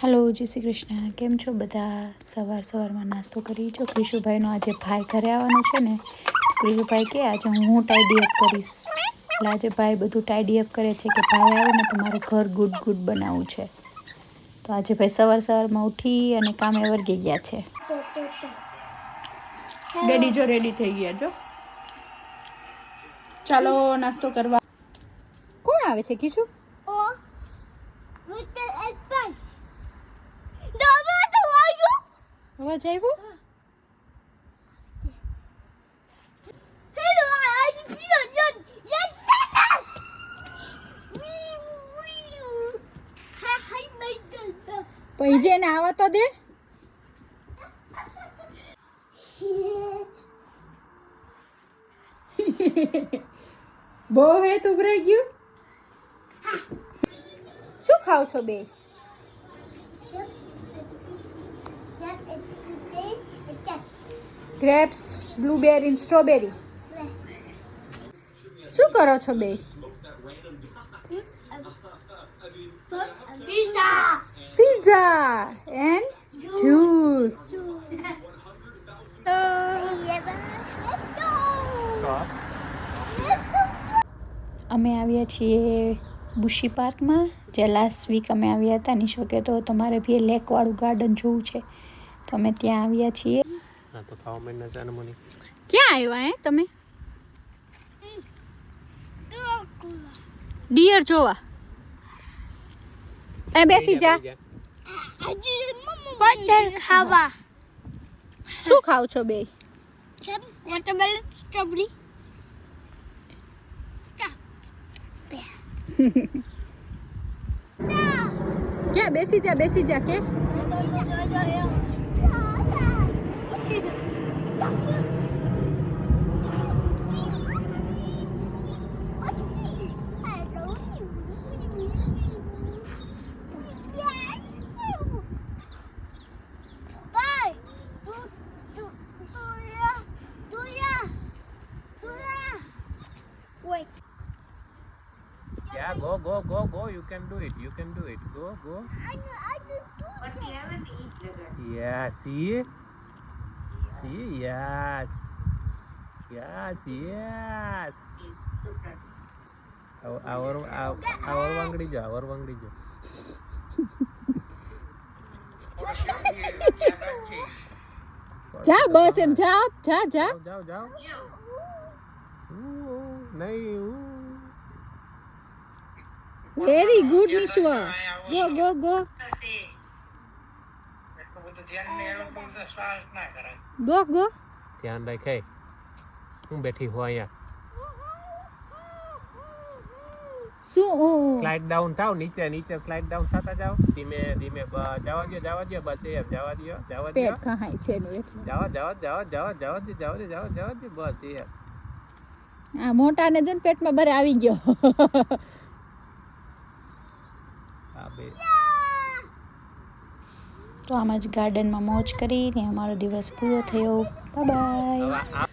Hello जय श्री कृष्ण केम छो बधा सवार में नास्तो करी जो क्रिशुभाई नो आज भाई घरे आववानो छे ने क्रिशुभाई के आज हूँ टाइडी अप करीश એટલે આજે ભાઈ બધું ટાઈડી અપ કરે છે કે ભાઈ આવે ને તો મારે ઘર ગુડ ગુડ બનાવવું છે તો આજે ભાઈ સવારમાં ઉઠી અને કામે વર્ગી ગયા છે ડેડી જો રેડી થઈ ગયા જો ચાલો નાસ્તો કરવા કોણ આવે છે કિશુ અવાજ આવ્યો પૈજે ને આવા તો દે બહુ હે તું ઉભરાઈ ગયું શું ખાવ છો બે ગ્રેપ્સ બ્લુબેરી સ્ટ્રોબેરી શું કરો છો બે પિઝા એન્ડ જ્યુસ અમે આવ્યા છીએ બુશી પાર્કમાં જે લાસ્ટ વીક અમે આવ્યા હતા નિશો કે તો તમારે બી લેકવાળું ગાર્ડન જોવું છે તો અમે ત્યાં આવ્યા છીએ તો ખાવા મહિના જાનમોની ક્યાં આવ્યા હે તમે ડિયર જોવા એ બેસી જા કોટર ખાવા શું ખાવ છો બે વોટરમેલન સ્ટ્રોબેરી ક્યાં બેસી જા કે Yeah, go. You can do it. Go. But you haven't eaten it. Yeah, see? Yes. Our wangdi jo. જા બસ એમ જા જાઓ. નહીં વેરી ગુડ નિશ્વા ગો ધ્યાન રાખ હું બેઠી હો અહીંયા શું સ્લાઇડ ડાઉન થાવ નીચે સ્લાઇડ ડાઉન થતા જાઓ ધીમે જવા દો બસ એમ જવા દો પેટ ખાય છે નું એટલે જવા દો બસ એમ આ મોટા ને જો પેટમાં બરે આવી ગયો તો આમ જ ગાર્ડનમાં મોજ કરીને અમારો દિવસ પૂરો થયો બાય બાય